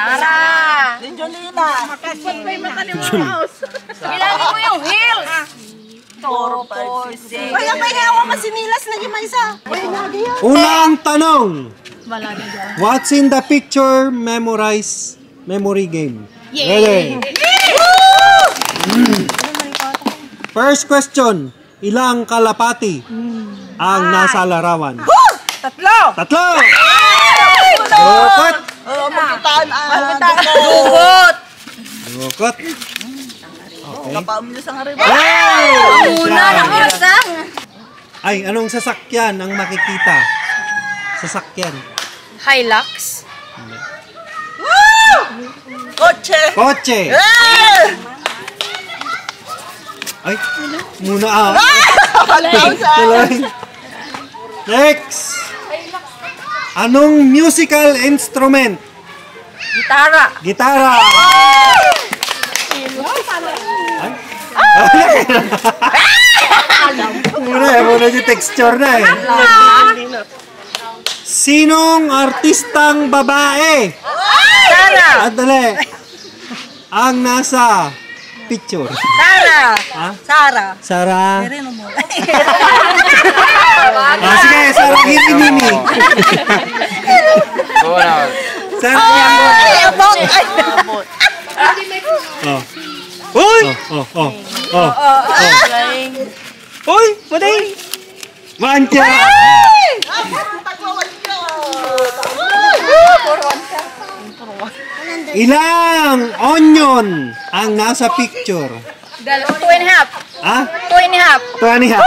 Sara. Jolina. Bilangin mo yung heels. 4, 5, 6. Kaya may hawa ka sinilas na yung isa. Unang tanong. What's in the picture memorize memory game? Ready? First question. Ilang kalapati ang nasa larawan? Tatlo! Dukot! Dugot. Dukot! Kapaam niyo sa nga rin. Una ng osang. Ay, anong sasakyan ang makikita? Sasakyan. Hilux. Kotse! Kotse! Ay, muna Tuloy. Next! Anong musical instrument? Gitara. Gitara! Muna yung texture na eh. Sinong artistang babae? Sara. Andali. Ang nasa picture. Sara. Ha? Sara. Sara. Merino mo. Sige, Sara Girimini. Sara Abot! Oh. Uy! Oh. Uy! Patay! Mantya! Ilang onion ang nasa picture? 2.5. Ha? 2.5. 2 and a half.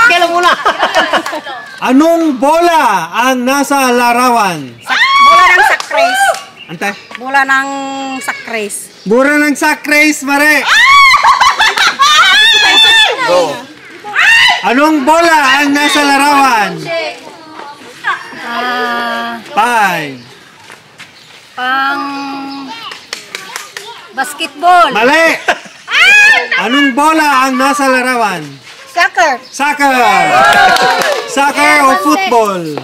Kailan muna? Anong bola ang nasa larawan? Bola ng sakres. Ante? Bola ng sakres. Bura ng sakrace, mare! Go. Anong bola ang nasa larawan? 5. Pang basketball. Mali! Anong bola ang nasa larawan? Soccer. Soccer! Soccer o football?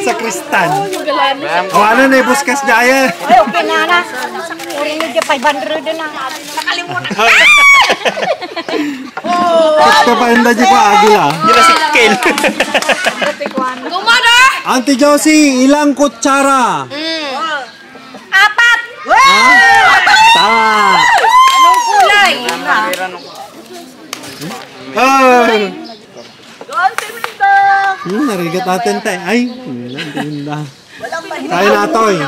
Sa Kristan. O ano na buskas daya? Ay, okay na na. Uri nyo dyan, 500 na. Nakalimutan. Ito pa yung dadyo ko agila. Yun na si Kel. Tumada! Auntie Josie, ilang kutsara? 4. Tama. Anong kulay? Ay! Narigat natin tayo. Ay, tinda. Tayo na ito eh.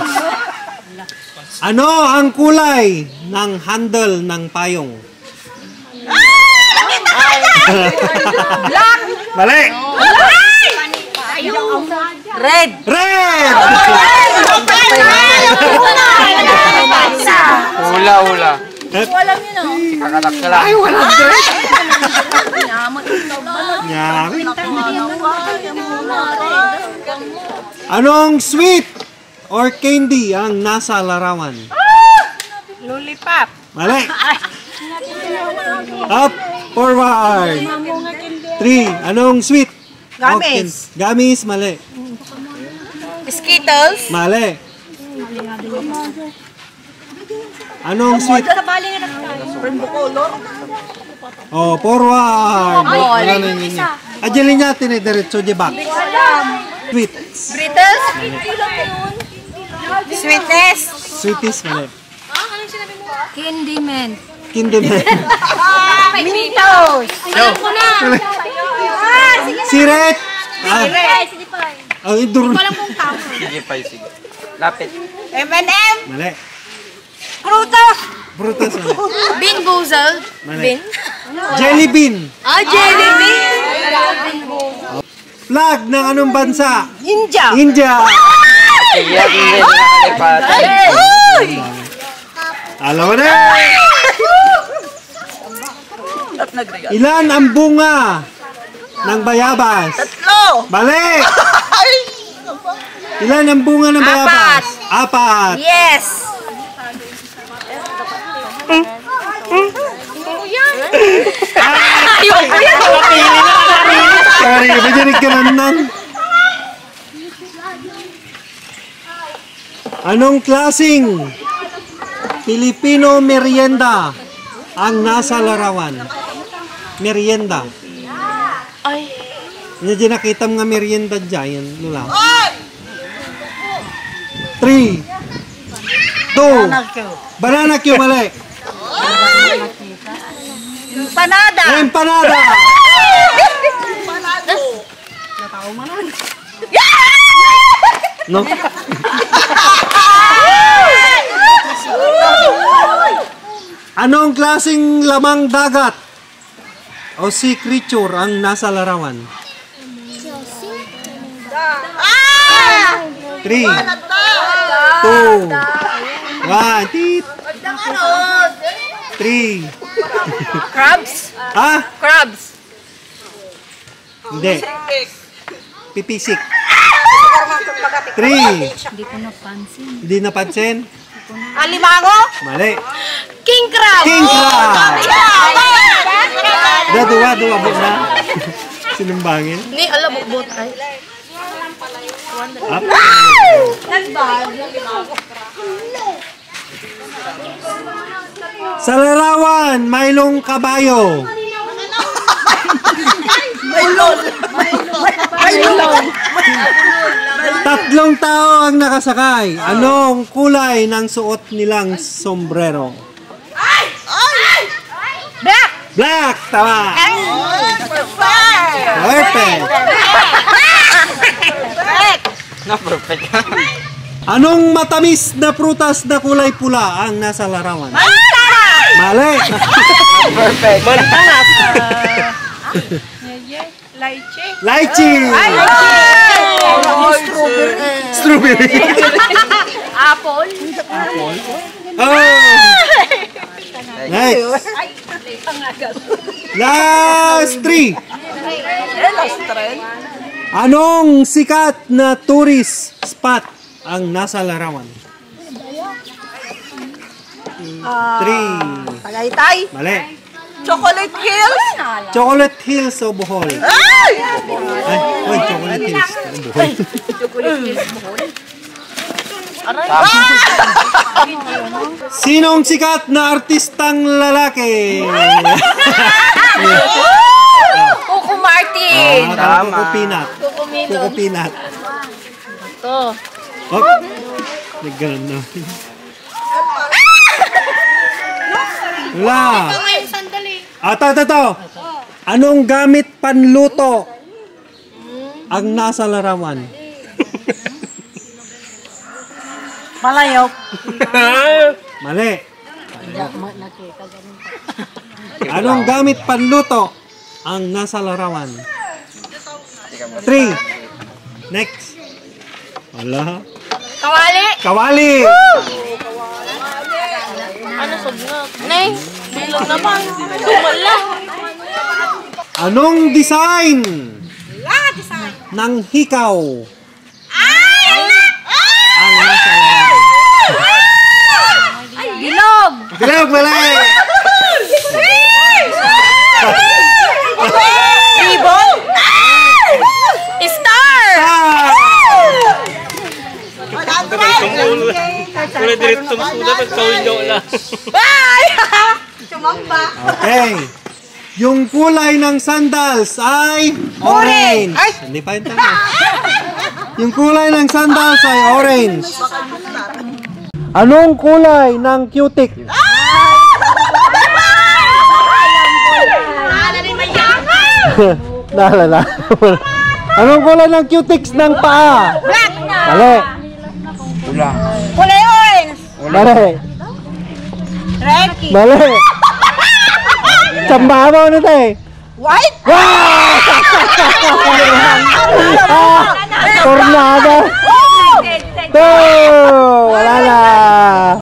Ano ang kulay ng handle ng payong? Black. Mali! Red. Red! Hula. Walang yun o. Kakatak ka lang. Ay, wala red! Nyari. Anong sweet or candy ang nasa larawan? Lollipop. Mali! Up, forward! 3. Anong sweet? Gamis. Gamis, mali. Skittles. Mali. Anong sweet? Rainbow color. Oh, forward! Wala na yun niya. Adyan niya, tinidiretso di back. Sweets. Brittles. Sweetness. Sweeties, mali. Candy man. Kinderman. Mentos. Alam ko na. Siret! Sige pa. Oh, idur. Walang kung tama. Sige pa, sige. Lapit. M&M. Mali. Prutas. Brutas, mali. Bean Boozled. Mali. Jelly bean. Jelly bean. Flag ng anong bansa? India. India. Sige, hindi. Lipat. Alam mo na. Ilan ang bunga ng bayabas? Tatlo. Mali. Ilan ang bunga ng bayabas? 4. Yes. Sorry, majinig ka nan. Anong klasing Filipino merienda ang nasa larawan? Merienda. Ay. Hindi nakita mga merienda dyan. Lula. 3, 2, banana Q, mali. Empanada. Empanada. No? Anong klaseng lamang dagat o sea creature ang nasa larawan? 3, 2, 1, 3. Crabs? Ha? Crabs. Hindi. Pipisik. 3. Hindi ko napansin. Hindi napansin? Alimango. Mali. King crab! King crab! Dua mo na. Sinumbangin. Ni, alam mo, bot ay. Up. Sa larawan, mayroong kabayo. Tatlong tao ang nakasakay. Anong kulay ng suot nilang sombrero? Black! Black! Tama! Perfect! Na perfect. Anong matamis na prutas na kulay pula ang nasa larawan? Mali! Perfect. Lychee. Lychee! Strawberry! Apple. Oh! Next! Last 3! Anong sikat na tourist spot ang nasa larawan? 3. Tagaytay. Mali. Chocolate Hills. Chocolate Hills o Bohol? Ay! Ay, wait, Chocolate Hills. Bohol. Sinong sikat na artistang lalaki? Coco Martin. Coco Peanut. Coco Melon. Coco Peanut. Ito. Oh, nagganon na. Wala. Ngayon, sandali. Ito. Anong gamit panluto ang nasa larawan? Malayok. Mali. Anong gamit panluto ang nasa larawan? 3. Next. Wala. Kawali. Kawali. Ano sugnot? Nay, bilog naman. Tumala. Anong design ng hikaw ang nasa larawan? Bilog. Bilog, mali. Ibon. Star. Kulay diretso masulat at kawin niyo wala. Bye! Sumamba. Okay. Yung kulay ng sandals ay orange. Ay! Hindi pa yung tama. Yung kulay ng sandals ay orange. Anong kulay ng cutic? Naalala. Anong kulay ng cutics ng paa? Black. Mali. Ulang. Kulay orange. Mali. Recky. Mali. Tsamba mo na tayo. White. Wow! Tornado. Wala na.